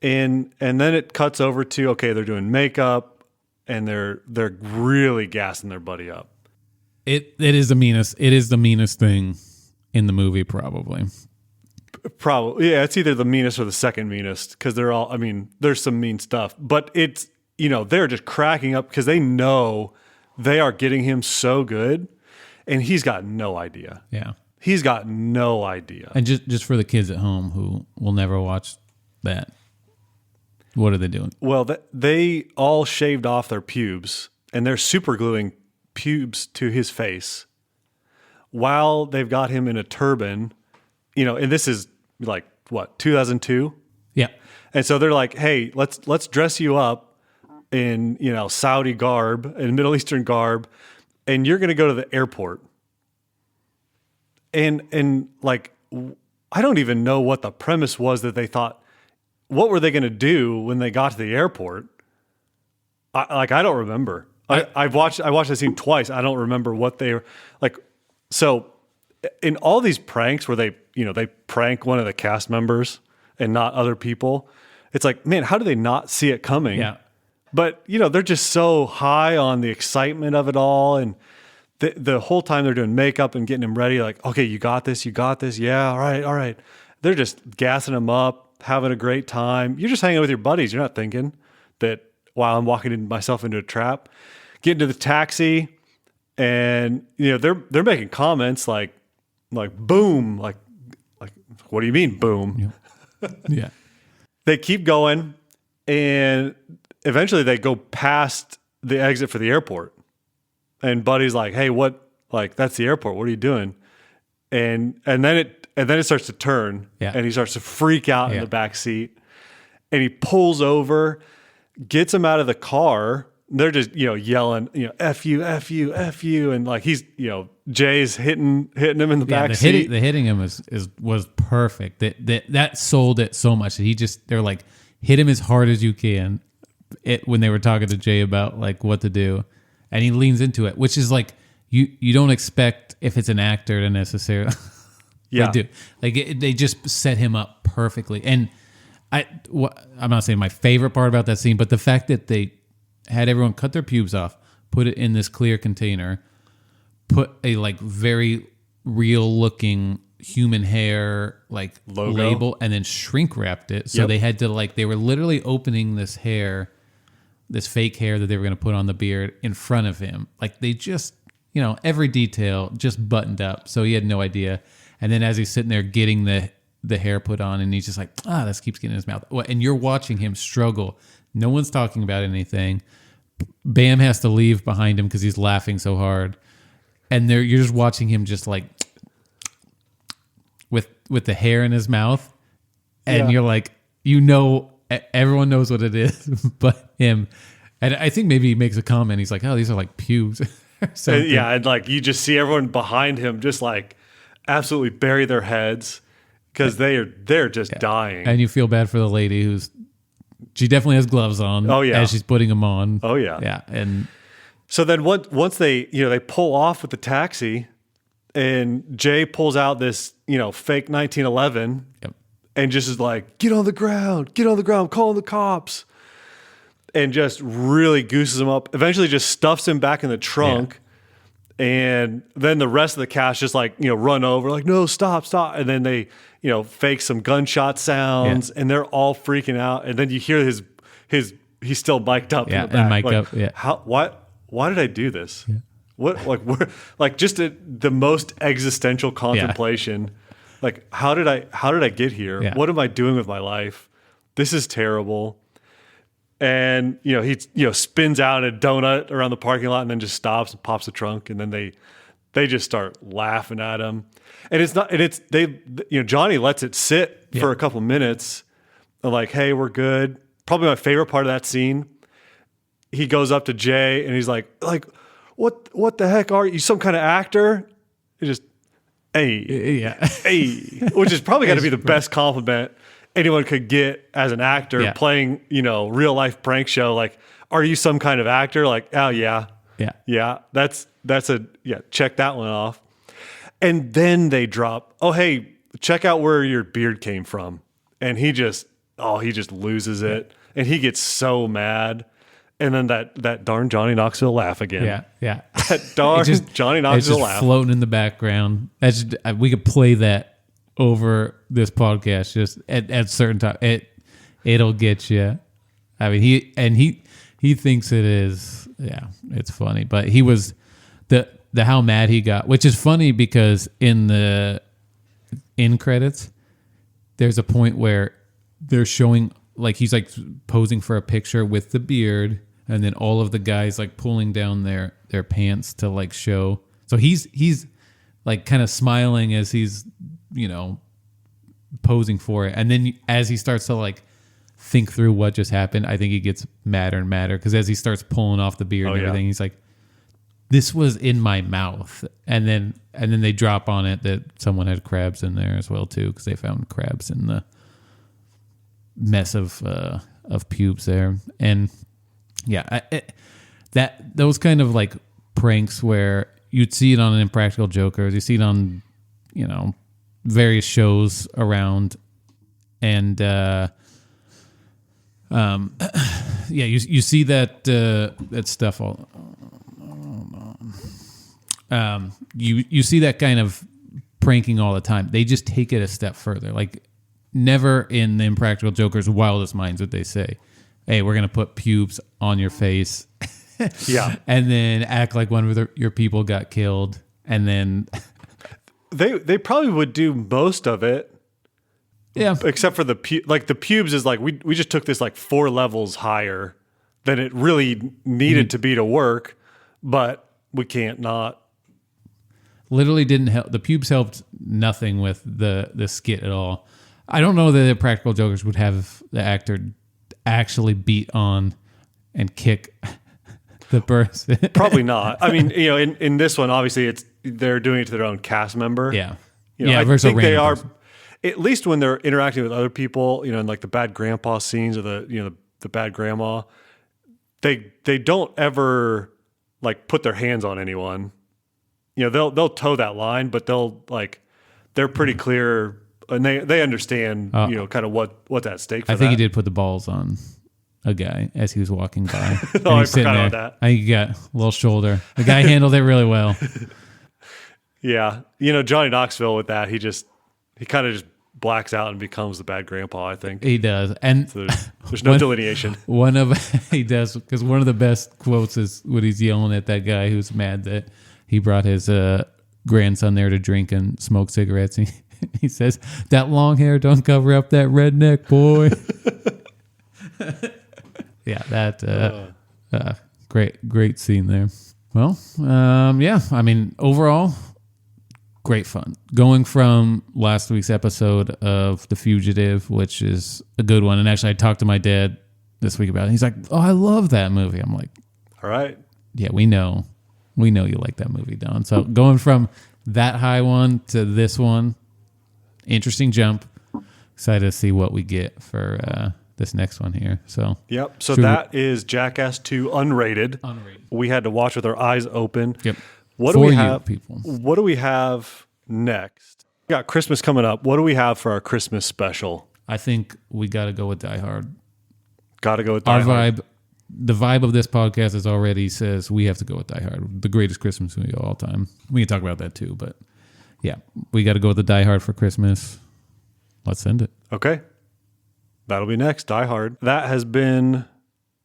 A: And then it cuts over to, okay, they're doing makeup and they're really gassing their buddy up.
B: It is the meanest thing in the movie, probably.
A: Probably, yeah. It's either the meanest or the second meanest, because they're all. There's some mean stuff, but it's they're just cracking up because they know they are getting him so good, and he's got no idea.
B: Yeah,
A: he's got no idea.
B: And just for the kids at home who will never watch that, What are they doing?
A: Well, they all shaved off their pubes, and they're super gluing pubes to his face while they've got him in a turban, and this is like what, 2002?
B: Yeah.
A: And so they're like, hey, let's dress you up in, Saudi garb and Middle Eastern garb, and you're going to go to the airport. And like, I don't even know what the premise was that they thought, what were they going to do when they got to the airport? I don't remember. I watched that scene twice. I don't remember what they were like. So in all these pranks where they prank one of the cast members and not other people, it's like, man, how do they not see it coming?
B: Yeah.
A: But they're just so high on the excitement of it all, and the whole time they're doing makeup and getting him ready, like, okay, you got this. Yeah, all right. They're just gassing him up, having a great time. You're just hanging out with your buddies. You're not thinking that, wow, I'm walking myself into a trap. Get into the taxi, and they're making comments like boom, like what do you mean boom?
B: Yeah.
A: They keep going, and eventually they go past the exit for the airport. And Buddy's like, "Hey, what? Like, that's the airport. What are you doing?" And then it starts to turn, and he starts to freak out in the back seat, and he pulls over, gets him out of the car. They're just yelling, "F you, F you, F you," and like he's Jay's hitting him in the back seat.
B: The hitting him was perfect. That sold it so much that they're like, hit him as hard as you can. When they were talking to Jay about like what to do, and he leans into it, which is like you don't expect if it's an actor to necessarily.
A: Yeah,
B: they do. Like they just set him up perfectly, and I'm not saying my favorite part about that scene, but the fact that they had everyone cut their pubes off, put it in this clear container, put a like very real looking human hair like
A: logo
B: label, and then shrink wrapped it. So they had to they were literally opening this hair, this fake hair that they were going to put on the beard in front of him. Like they just, every detail just buttoned up. So he had no idea. And then as he's sitting there getting the hair put on, and he's just like, this keeps getting in his mouth. And you're watching him struggle. No one's talking about anything. Bam has to leave behind him because he's laughing so hard. And you're just watching him just like with the hair in his mouth. And you're like, everyone knows what it is but him. And I think maybe he makes a comment. He's like, oh, these are like pubes.
A: And like you just see everyone behind him just like absolutely bury their heads because they're just dying.
B: And you feel bad for the lady she definitely has gloves on.
A: Oh yeah,
B: as she's putting them on.
A: Oh yeah,
B: yeah. And
A: so then once they they pull off with the taxi, and Jay pulls out this fake 1911, and just is like, get on the ground, calling the cops, and just really gooses him up. Eventually, just stuffs him back in the trunk. And then the rest of the cast just like, run over, like, no, stop. And then they, fake some gunshot sounds, and they're all freaking out. And then you hear his he's still mic'd up in the back.
B: And mic'd up,
A: why did I do this? Yeah. What, like just the most existential contemplation. Like, how did I get here?
B: Yeah.
A: What am I doing with my life? This is terrible. And he spins out a donut around the parking lot and then just stops and pops the trunk, and then they just start laughing at him. And Johnny lets it sit for a couple minutes. They're like, hey, we're good. Probably my favorite part of that scene. He goes up to Jay and he's like what the heck are you, some kind of actor? He just hey, which is probably got to be the best compliment anyone could get as an actor playing, real life prank show. Like, are you some kind of actor? Like, oh yeah. That's check that one off. And then they drop, oh, hey, check out where your beard came from. And he just loses it. And he gets so mad. And then that darn Johnny Knoxville laugh again.
B: Yeah.
A: That darn Johnny Knoxville
B: just
A: laugh.
B: Floating in the background. We could play that over this podcast just at certain time. It'll get you. I mean, he thinks it is. Yeah, it's funny. But he was the how mad he got, which is funny because in the credits, there's a point where they're showing like he's like posing for a picture with the beard, and then all of the guys like pulling down their pants to like show. So he's like kind of smiling as he's, you know, posing for it. And then as he starts to like think through what just happened, I think he gets madder and madder, because as he starts pulling off the beard and everything, he's like, this was in my mouth. And then they drop on it that someone had crabs in there as well too, because they found crabs in the mess of pubes there. And yeah, those kind of like pranks where you'd see it on an Impractical Jokers, you see it on, you know, various shows around, and yeah, you see that stuff all. You see that kind of pranking all the time. They just take it a step further. Like, never in the Impractical Jokers' wildest minds would they say, "Hey, we're gonna put pubes on your face."
A: Yeah,
B: and then act like one of your people got killed, and then
A: they probably would do most of it.
B: Yeah,
A: except for the pubes is like we just took this like 4 levels higher than it really needed to be to work, but we can't not.
B: Literally didn't help. The pubes helped nothing with the skit at all. I don't know that the Practical Jokers would have the actor actually beat on and kick the person.
A: Probably not. I mean, you know, in this one, obviously they're doing it to their own cast member.
B: Yeah.
A: You know,
B: yeah,
A: I
B: versus
A: think they are,
B: person.
A: at least when they're interacting with other people, you know, in like the bad grandpa scenes or the bad grandma, they don't ever like put their hands on anyone. You know, they'll toe that line, but they're pretty clear, and they understand, you know, kind of what's at stake for
B: I think
A: that.
B: he did put the balls on a guy as he was walking by.
A: Oh, I forgot about that.
B: I think he got a little shoulder. The guy handled it really well.
A: Yeah. You know, Johnny Knoxville with that, he kind of just blacks out and becomes the bad grandpa, I think.
B: He does. And
A: So there's no delineation.
B: He does, because one of the best quotes is when he's yelling at that guy who's mad that he brought his grandson there to drink and smoke cigarettes. He says, "That long hair don't cover up that redneck, boy." Yeah, that great scene there. Well, yeah, I mean, overall, great fun. Going from last week's episode of The Fugitive, which is a good one, and actually I talked to my dad this week about it. He's like, "Oh, I love that movie." I'm like,
A: All right.
B: "Yeah, we know you like that movie, Don." So going from that high one to this one, interesting jump. Excited to see what we get for this next one here. So
A: Yep. So that is Jackass 2 unrated. We had to watch with our eyes open.
B: Yep.
A: What do
B: For
A: we
B: you,
A: have?
B: people.
A: What do we have next? We got Christmas coming up. What do we have for our Christmas special?
B: I think we got to go with Die Hard.
A: Got to go with Die
B: Our
A: Hard.
B: vibe, the vibe of this podcast is already says we have to go with Die Hard, the greatest Christmas movie of all time. We can talk about that too, but yeah, we got to go with the Die Hard for Christmas. Let's send it.
A: Okay. That'll be next. Die Hard. That has been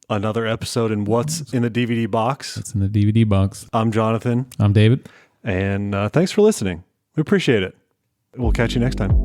A: another episode in What's in the DVD Box.
B: It's in the DVD box.
A: I'm Jonathan.
B: I'm David.
A: And thanks for listening. We appreciate it. We'll catch you next time.